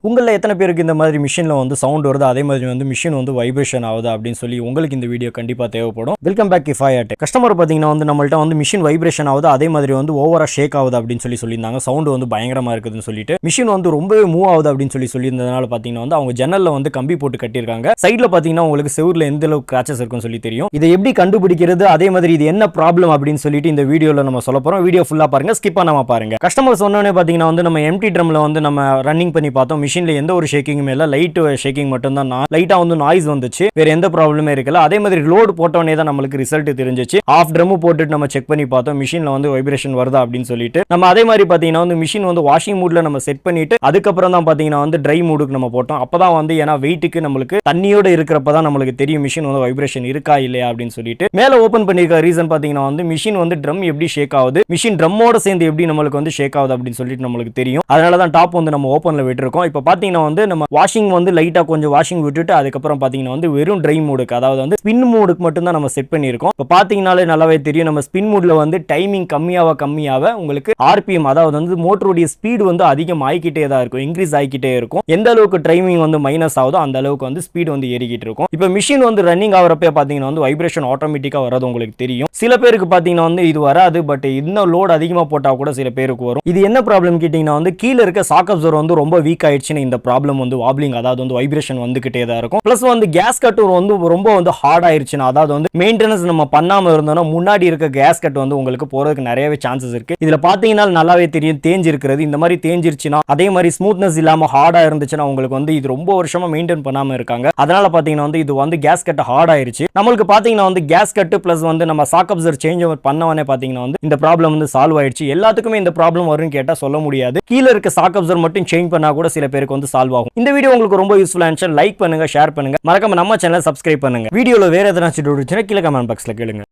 உங்கள எத்தனை பேருக்கு இந்த மாதிரி மிஷினில் வந்து சவுண்ட் வருது, அதே மாதிரி வந்து மிஷின் வந்து வைப்ரேஷன் ஆகுது அப்படின்னு சொல்லி உங்களுக்கு இந்த வீடியோ கண்டிப்பாக தேவைப்படும். Welcome back Kifaya tech. Customer பார்த்தீங்கன்னா வந்து நம்மள்ட்ட வந்து மிஷின் வைப்ரேஷன் ஆகுது, அதே மாதிரி வந்து ஓவரா ஷேக் ஆகுது அப்படின்னு சொல்லியிருந்தாங்க. சவுண்ட் வந்து பயங்கரமாக இருக்குதுன்னு சொல்லிட்டு மிஷின் வந்து ரொம்பவே மூவ் ஆகுது அப்படின்னு சொல்லியிருந்ததுனால பார்த்தீங்கன்னா வந்து அவங்க ஜன்னலில் வந்து கம்பி போட்டு கட்டியிருக்காங்க. சைடில் பார்த்தீங்கன்னா உங்களுக்கு செவரில் எந்த அளவுக்கு கிராச்சஸ் இருக்குன்னு சொல்லி தெரியும். இதை எப்படி கண்டுபிடிக்கிறது, அதே மாதிரி இது என்ன ப்ராப்ளம் அப்படின்னு சொல்லிட்டு இந்த வீடியோவில் நம்ம சொல்ல போகிறோம். வீடியோ ஃபுல்லாக பாருங்க, ஸ்கிப் பண்ணாம பாருங்க. கஸ்டமர் சொன்னோன்னே பார்த்தீங்கன்னா வந்து நம்ம எம்டி ட்ரம்ல வந்து நம்ம ரன்னிங் பண்ணி பார்த்தோம். மிஷின்ல எந்த ஒரு ஷேக்கிங்குமே இல்லை, லைட் ஷேக்கிங் மட்டும் தான். லைட்டா வந்து நாய்ஸ் வந்துச்சு, வேற எந்த ப்ராப்ளமே இருக்கல. அதே மாதிரி லோடு போட்டோன்னே தான் நம்மளுக்கு ரிசல்ட் தெரிஞ்சிச்சு. ஆஃப் ட்ரம் போட்டுட்டு நம்ம செக் பண்ணி பார்த்தோம் மிஷின்ல வந்து வைப்ரேஷன் வருதா அப்படின்னு சொல்லிட்டு. நம்ம அதே மாதிரி பார்த்தீங்கன்னா வந்து மிஷின் வந்து வாஷிங் மூட்ல நம்ம செட் பண்ணிட்டு அதுக்கப்புறம் தான் பார்த்தீங்கன்னா வந்து ட்ரை மூடுக்கு நம்ம போட்டோம். அப்பதான் வந்து ஏன்னா வெயிட்டுக்கு நம்மளுக்கு தண்ணியோட இருக்கிறப்ப தான் நம்மளுக்கு தெரியும் மிஷின் வந்து வைப்ரேஷன் இருக்கா இல்லையா அப்படின்னு சொல்லிட்டு. மேல ஓபன் பண்ணிருக்க ரீசன் பார்த்தீங்கன்னா வந்து மிஷின் வந்து ட்ரம் எப்படி ஷேக் ஆகுது, மிஷின் ட்ரம்மோட சேர்ந்து எப்படி நம்மளுக்கு வந்து ஷேக் ஆகுது அப்படின்னு சொல்லிட்டு நம்மளுக்கு தெரியும். அதனால தான் டாப் வந்து நம்ம ஓப்பன்ல விட்டுருக்கோம். இப்போ பாத்தீங்கன்னா வந்து நம்ம வாஷிங் வந்து லைட்டா கொஞ்சம் வாஷிங் விட்டுட்டு அதுக்கப்புறம் பாத்தீங்கன்னா வந்து வெறும் ட்ரை மூடுக்கு, அதாவது வந்து ஸ்பின் மூடுக்கு மட்டும் தான் நம்ம செட் பண்ணியிருக்கோம். இப்போ பாத்தீங்கன்னாலே நல்லாவே தெரியும் நம்ம ஸ்பின் மூட்ல வந்து டைமிங் கம்மியாக உங்களுக்கு ஆர்பிஎம், அதாவது வந்து மோட்டருடைய ஸ்பீடு வந்து அதிகம் ஆகிக்கிட்டே தான் இருக்கும், இன்க்ரீஸ் ஆகிக்கிட்டே இருக்கும். எந்த அளவுக்கு டைமிங் வந்து மைனஸ் ஆகுதோ அந்த அளவுக்கு வந்து ஸ்பீடு வந்து ஏறிக்கிட்டு இருக்கும். இப்போ மிஷின் வந்து ரன்னிங் ஆகிறப்ப பாத்தீங்கன்னா வந்து வைப்ரேஷன் ஆட்டோமேட்டிக்கா வராது உங்களுக்கு தெரியும். சில பேருக்கு பாத்தீங்கன்னா வந்து இது வராது, பட் இன்னும் லோட் அதிகமா போட்டா கூட சில பேருக்கு வரும். இது என்ன ப்ராப்ளம் கேட்டீங்கன்னா வந்து கீழே இருக்க சாக் அப்சர்வர் வந்து ரொம்ப வீக் ஆயிடுச்சுன்னு இந்த ப்ராப்ளம் வந்து வாப்லிங், அதாவது வந்து வைப்ரேஷன் வந்துகிட்டே தான் இருக்கும். பிளஸ் வந்து கேஸ் கட் வந்து ரொம்ப வந்து ஹார்ட் ஆயிருச்சுன்னா, அதாவது வந்து மெயின்டெனன்ஸ் நம்ம பண்ணாம இருந்தோம்னா முன்னாடி இருக்க கேஸ் கட் வந்து உங்களுக்கு போறதுக்கு நிறையவே சான்சஸ் இருக்கு. இதுல பாத்தீங்கன்னா நல்லாவே தெரியும் தேஞ்சு இருக்கிறது. இந்த மாதிரி தேஞ்சிருச்சுன்னா, அதே மாதிரி ஸ்மூத்னஸ் இல்லாம ஹார்டா இருந்துச்சுன்னா உங்களுக்கு வந்து இது ரொம்ப வருஷமா மெயின்டைன் பண்ணாம இருக்காங்க. அதனால பாத்தீங்கன்னா வந்து இது வந்து கேஸ் கட் ஹார்ட் ஆயிருச்சு. நம்மளுக்கு பாத்தீங்கன்னா வந்து கேஸ் கட் பிளஸ் வந்து நம்ம சாக் அப்சர்வர் சேஞ்ச் பண்ணவனே பாத்தீங்கன்னா வந்து இந்த ப்ராப்ளம் வந்து சால்வ் ஆயிடுச்சு. எல்லாத்துக்குமே இந்த ப்ராப்ளம் வரும்னு கேட்டா சொல்ல முடியாது. கீழே இருக்க சாக் அப்சர்வர் மட்டும் சேஞ்ச் பண்ணா கூட சில பேருக்கு வந்து சால்வ் ஆகும். இந்த வீடியோ உங்களுக்கு ரொம்ப யூஸ்ஃபுல்லா இருந்துச்சு, லைக் பண்ணுங்க, ஷேர் பண்ணுங்க, மறக்காம நம்ம சேனலை சப்ஸ்கிரைப் பண்ணுங்க. வீடியோல வேற எதனா டவுட் இருந்துச்சுன்னா கீழே கமெண்ட் பாக்ஸ்ல கேளுங்க.